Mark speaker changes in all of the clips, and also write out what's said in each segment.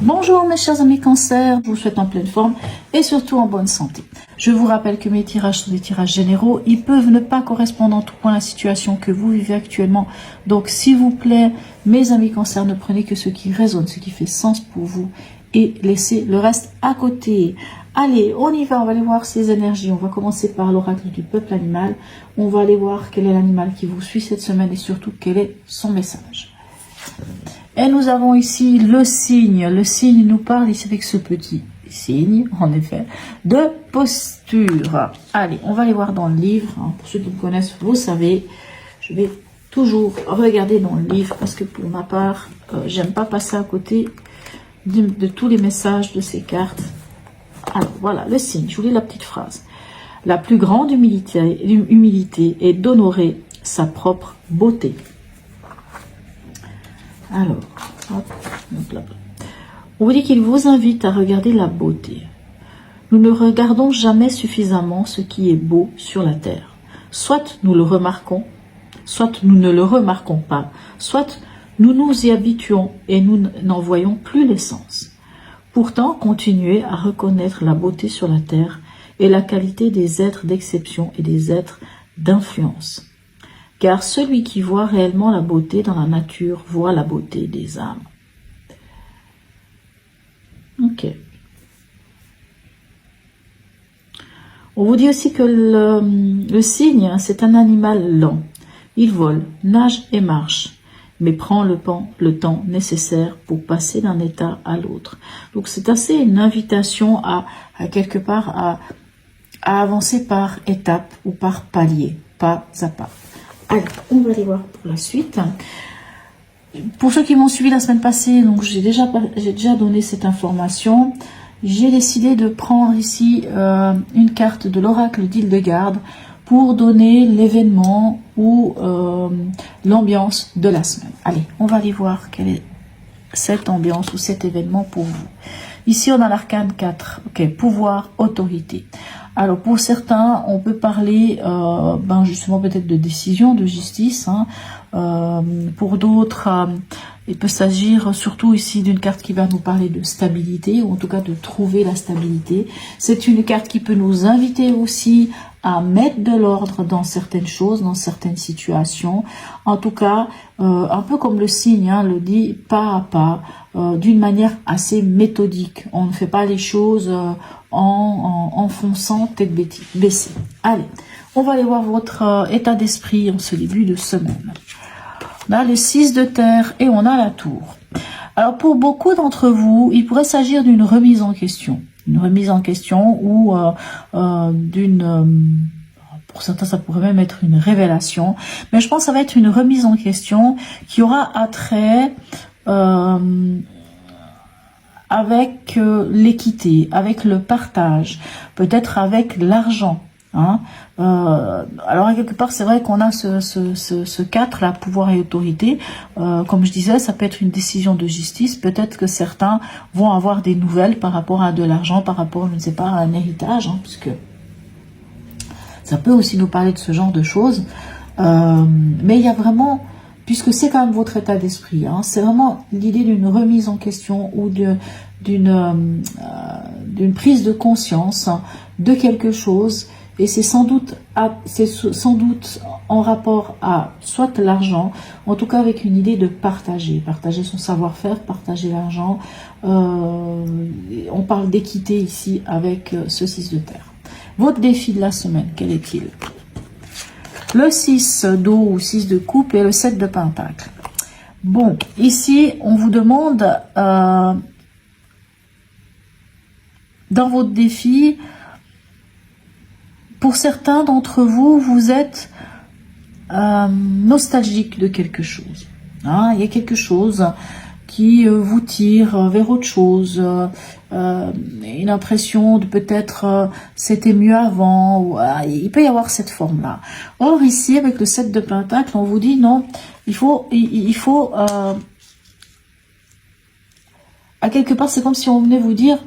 Speaker 1: Bonjour mes chers amis Cancer, je vous souhaite en pleine forme et surtout en bonne santé. Je vous rappelle que mes tirages sont des tirages généraux, ils peuvent ne pas correspondre en tout point à la situation que vous vivez actuellement. Donc s'il vous plaît, mes amis Cancer, ne prenez que ce qui résonne, ce qui fait sens pour vous et laissez le reste à côté. Allez, on y va, on va aller voir ces énergies. On va commencer par l'oracle du peuple animal. On va aller voir quel est l'animal qui vous suit cette semaine et surtout quel est son message. Et nous avons ici le signe. Le signe nous parle ici avec ce petit signe, en effet, de posture. Allez, on va aller voir dans le livre. Pour ceux qui me connaissent, vous savez, je vais toujours regarder dans le livre parce que pour ma part, j'aime pas passer à côté de tous les messages de ces cartes. Alors, voilà, le signe. Je vous lis la petite phrase. La plus grande humilité est d'honorer sa propre beauté. Alors, hop, on vous dit qu'il vous invite à regarder la beauté. Nous ne regardons jamais suffisamment ce qui est beau sur la terre. Soit nous le remarquons, soit nous ne le remarquons pas, soit nous nous y habituons et nous n'en voyons plus l'essence. Pourtant, continuez à reconnaître la beauté sur la terre et la qualité des êtres d'exception et des êtres d'influence. Car celui qui voit réellement la beauté dans la nature voit la beauté des âmes. Ok. On vous dit aussi que le cygne, c'est un animal lent. Il vole, nage et marche, mais prend le temps nécessaire pour passer d'un état à l'autre. Donc c'est assez une invitation à quelque part à avancer par étapes ou par paliers, pas à pas. Allez, on va aller voir pour la suite. Pour ceux qui m'ont suivi la semaine passée, donc j'ai déjà donné cette information. J'ai décidé de prendre ici une carte de l'oracle d'Hildegarde pour donner l'événement ou l'ambiance de la semaine. Allez, on va aller voir quelle est cette ambiance ou cet événement pour vous. Ici, on a l'arcane 4. Ok, pouvoir, autorité. Alors, pour certains, on peut parler justement peut-être de décision, de justice. Pour d'autres, il peut s'agir surtout ici d'une carte qui va nous parler de stabilité, ou en tout cas de trouver la stabilité. C'est une carte qui peut nous inviter aussi à mettre de l'ordre dans certaines choses, dans certaines situations. En tout cas, un peu comme le signe le dit, pas à pas, d'une manière assez méthodique. On ne fait pas les choses en fonçant tête baissée. Allez, on va aller voir votre état d'esprit en ce début de semaine. On a le 6 de terre et on a la tour. Alors pour beaucoup d'entre vous, il pourrait s'agir d'une remise en question. Une remise en question ou pour certains ça pourrait même être une révélation. Mais je pense que ça va être une remise en question qui aura attrait avec l'équité, avec le partage, peut-être avec l'argent. Alors à quelque part c'est vrai qu'on a ce 4 là, pouvoir et autorité. Comme je disais, ça peut être une décision de justice. Peut-être que certains vont avoir des nouvelles par rapport à de l'argent, par rapport, je ne sais pas, à un héritage, puisque ça peut aussi nous parler de ce genre de choses. Mais il y a vraiment, puisque c'est quand même votre état d'esprit, c'est vraiment l'idée d'une remise en question ou d'une prise de conscience de quelque chose. Et c'est sans doute en rapport à soit l'argent, en tout cas avec une idée de partager son savoir-faire, partager l'argent. On parle d'équité ici avec ce 6 de terre. Votre défi de la semaine, quel est-il? Le 6 d'eau ou 6 de coupe et le 7 de pentacle. Bon, ici on vous demande dans votre défi, pour certains d'entre vous, vous êtes nostalgique de quelque chose. Il y a quelque chose qui vous tire vers autre chose. Une impression de peut-être c'était mieux avant. Ou, il peut y avoir cette forme-là. Or ici, avec le 7 de pentacle, on vous dit non, il faut à quelque part, c'est comme si on venait vous dire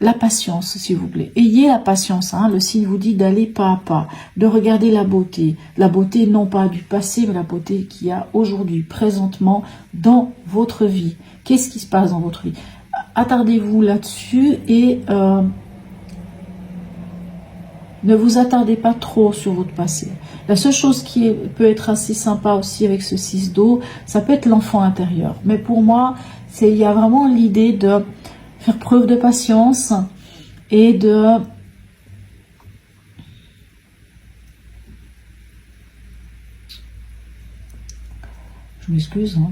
Speaker 1: la patience, s'il vous plaît. Ayez la patience. Le signe vous dit d'aller pas à pas, de regarder la beauté. La beauté non pas du passé, mais la beauté qu'il y a aujourd'hui, présentement, dans votre vie. Qu'est-ce qui se passe dans votre vie? attardez-vous là-dessus et ne vous attardez pas trop sur votre passé. La seule chose qui peut être assez sympa aussi avec ce 6 d'eau, ça peut être l'enfant intérieur. Mais pour moi, il y a vraiment l'idée de faire preuve de patience et de... Je m'excuse, hein.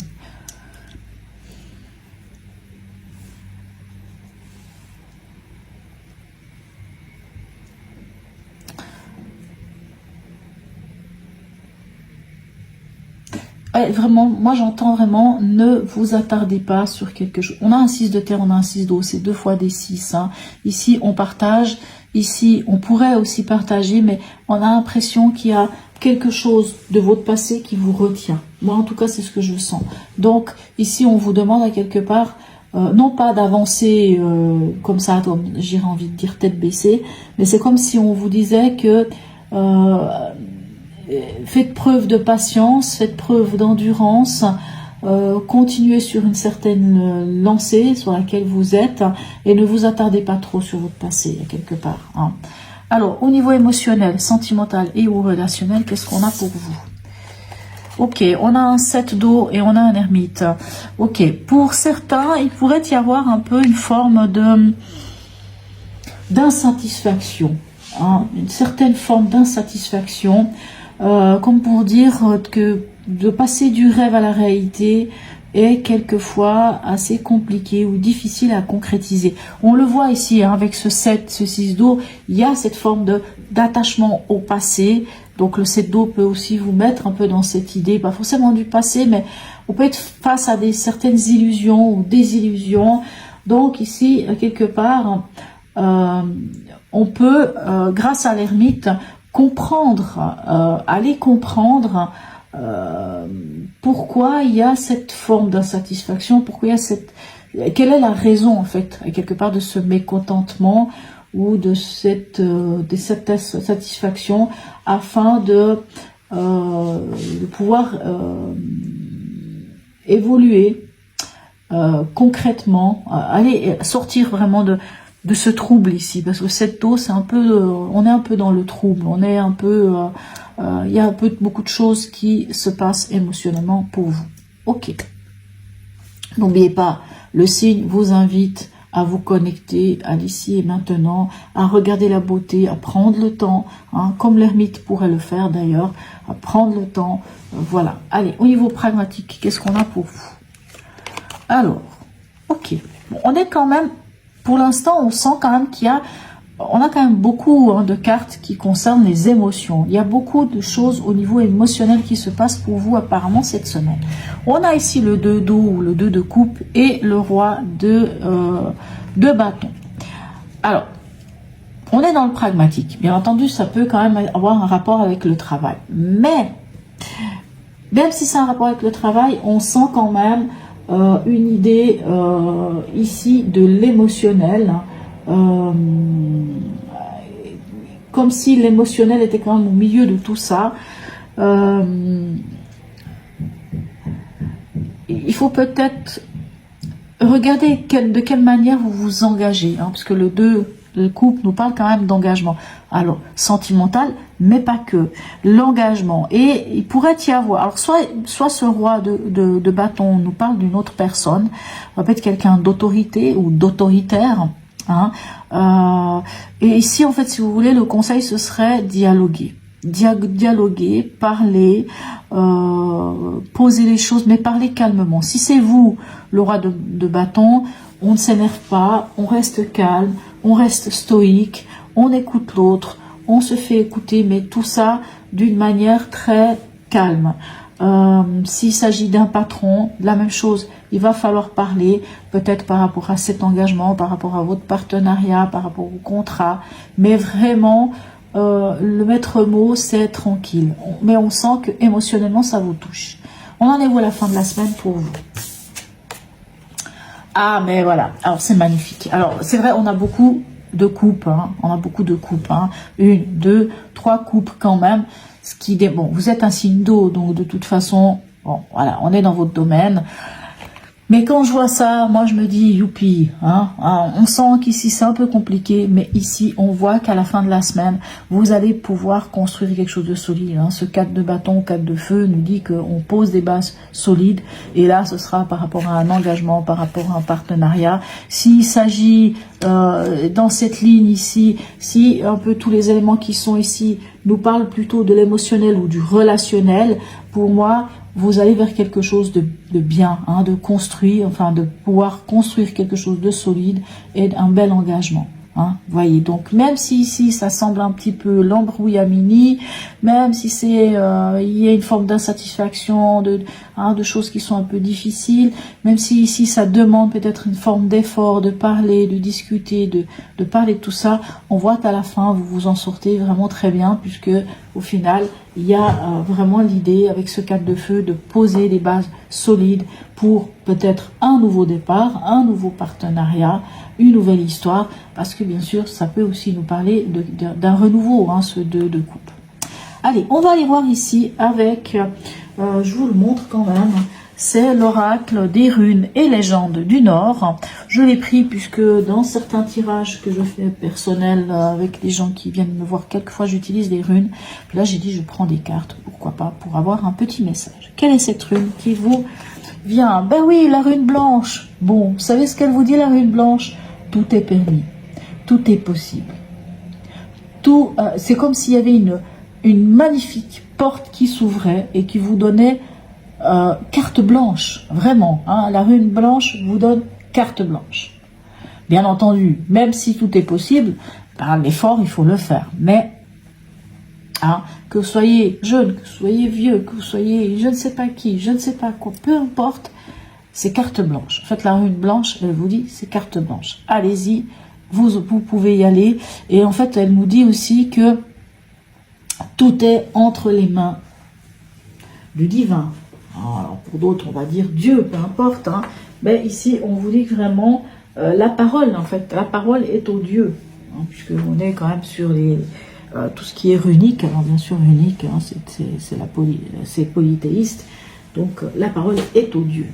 Speaker 1: Vraiment, moi j'entends vraiment, ne vous attardez pas sur quelque chose. On a un 6 de terre, on a un 6 d'eau, c'est 2 fois des 6. Hein. Ici, on partage. Ici, on pourrait aussi partager, mais on a l'impression qu'il y a quelque chose de votre passé qui vous retient. Moi, en tout cas, c'est ce que je sens. Donc, ici, on vous demande à quelque part, non pas d'avancer comme ça, j'ai envie de dire tête baissée, mais c'est comme si on vous disait que... faites preuve de patience, faites preuve d'endurance, continuez sur une certaine lancée sur laquelle vous êtes et ne vous attardez pas trop sur votre passé, quelque part. Hein. Alors, au niveau émotionnel, sentimental et ou relationnel, qu'est-ce qu'on a pour vous? Ok, on a un 7 d'eau et on a un ermite. Ok, pour certains, il pourrait y avoir un peu une forme d'insatisfaction, hein, une certaine forme d'insatisfaction. Comme pour dire que de passer du rêve à la réalité est quelquefois assez compliqué ou difficile à concrétiser. On le voit ici hein, avec ce 7, ce 6 d'eau, il y a cette forme d'attachement au passé. Donc le 7 d'eau peut aussi vous mettre un peu dans cette idée, pas forcément du passé, mais on peut être face à certaines illusions ou désillusions. Donc ici, quelque part, on peut, grâce à l'ermite, comprendre, aller comprendre pourquoi il y a cette forme d'insatisfaction, pourquoi il y a quelle est la raison en fait quelque part de ce mécontentement ou de cette satisfaction afin de pouvoir évoluer concrètement, aller sortir vraiment de ce trouble ici, parce que cette eau, c'est un peu, on est un peu dans le trouble, on est un peu, il y a beaucoup de choses qui se passent émotionnellement pour vous. Ok. N'oubliez pas, le signe vous invite à vous connecter à l'ici et maintenant, à regarder la beauté, à prendre le temps, hein, comme l'ermite pourrait le faire d'ailleurs, à prendre le temps. Voilà. Allez, au niveau pragmatique, qu'est-ce qu'on a pour vous? Alors, ok. Bon, on est quand même... Pour l'instant, on sent quand même on a quand même beaucoup hein, de cartes qui concernent les émotions. Il y a beaucoup de choses au niveau émotionnel qui se passent pour vous apparemment cette semaine. On a ici le 2 d'eau ou le 2 de coupe et le roi de bâton. Alors, on est dans le pragmatique. Bien entendu, ça peut quand même avoir un rapport avec le travail. Mais, même si c'est un rapport avec le travail, on sent quand même... une idée ici de l'émotionnel, comme si l'émotionnel était quand même au milieu de tout ça. Il faut peut-être regarder de quelle manière vous vous engagez, hein, parce que le 2, le couple nous parle quand même d'engagement. Alors, sentimental, mais pas que. L'engagement. Et il pourrait y avoir... Alors, soit ce roi de bâton nous parle d'une autre personne, peut-être quelqu'un d'autorité ou d'autoritaire. Hein, et ici, en fait, si vous voulez, le conseil, ce serait dialoguer. Dialoguer, parler, poser les choses, mais parler calmement. Si c'est vous, le roi de bâton, on ne s'énerve pas, on reste calme, on reste stoïque, on écoute l'autre, on se fait écouter, mais tout ça d'une manière très calme. S'il s'agit d'un patron, la même chose, il va falloir parler, peut-être par rapport à cet engagement, par rapport à votre partenariat, par rapport au contrat, mais vraiment, le maître mot, c'est tranquille. Mais on sent que émotionnellement, ça vous touche. On en est où à la fin de la semaine pour vous? Ah, mais voilà, alors c'est magnifique. Alors, c'est vrai, on a beaucoup de coupes, hein. On a beaucoup de coupes, hein. 1, 2, 3 coupes quand même. Ce qui, bon, vous êtes un signe d'eau, donc de toute façon, bon, voilà, on est dans votre domaine. Mais quand je vois ça, moi je me dis youpi, hein, on sent qu'ici c'est un peu compliqué, mais ici on voit qu'à la fin de la semaine, vous allez pouvoir construire quelque chose de solide. Hein. Ce 4 de bâton, 4 de feu nous dit qu'on pose des bases solides, et là ce sera par rapport à un engagement, par rapport à un partenariat. S'il s'agit dans cette ligne ici, si un peu tous les éléments qui sont ici nous parlent plutôt de l'émotionnel ou du relationnel, pour moi, vous allez vers quelque chose de bien, hein, de construit, enfin de pouvoir construire quelque chose de solide et un bel engagement. Hein, voyez, donc même si ici ça semble un petit peu l'embrouillamini, même si c'est il y a une forme d'insatisfaction, de choses qui sont un peu difficiles, même si ici ça demande peut-être une forme d'effort, de parler, de discuter, de parler de tout ça, on voit qu'à la fin vous vous en sortez vraiment très bien, puisque au final il y a vraiment l'idée avec ce 4 de feu de poser des bases solides pour peut-être un nouveau départ, un nouveau partenariat, une nouvelle histoire, parce que bien sûr ça peut aussi nous parler d'un renouveau, hein, ce 2 de coupe. Allez, on va aller voir ici avec, je vous le montre quand même, c'est l'oracle des runes et légendes du Nord. Je l'ai pris puisque dans certains tirages que je fais personnels avec les gens qui viennent me voir, quelquefois j'utilise des runes. Puis là j'ai dit je prends des cartes, pourquoi pas, pour avoir un petit message. Quelle est cette rune qui vous vient? Ben oui, la rune blanche. Bon, vous savez ce qu'elle vous dit, la rune blanche? Tout est permis, tout est possible. Tout, c'est comme s'il y avait une magnifique porte qui s'ouvrait et qui vous donnait carte blanche, vraiment. Hein, la rune blanche vous donne carte blanche. Bien entendu, même si tout est possible, ben, l'effort, il faut le faire. Mais, hein, que vous soyez jeune, que vous soyez vieux, que vous soyez je ne sais pas qui, je ne sais pas quoi, peu importe, c'est carte blanche. En fait, la rune blanche, elle vous dit, c'est carte blanche. Allez-y, vous pouvez y aller. Et en fait, elle nous dit aussi que tout est entre les mains du divin. Alors, pour d'autres, on va dire Dieu, peu importe. Hein. Mais ici, on vous dit vraiment la parole, en fait. La parole est au Dieu. Hein, puisque on est quand même sur les, tout ce qui est runique. Alors, bien sûr, runique, hein, c'est polythéiste. Donc, la parole est au Dieu.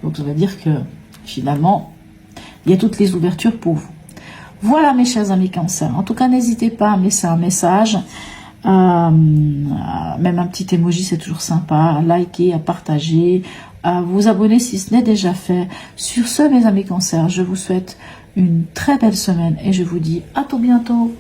Speaker 1: Donc, ça veut dire que, finalement, il y a toutes les ouvertures pour vous. Voilà, mes chers amis Cancer. En tout cas, n'hésitez pas à me laisser un message. Même un petit emoji, c'est toujours sympa. À liker, à partager, à vous abonner si ce n'est déjà fait. Sur ce, mes amis Cancer, je vous souhaite une très belle semaine et je vous dis à tout bientôt.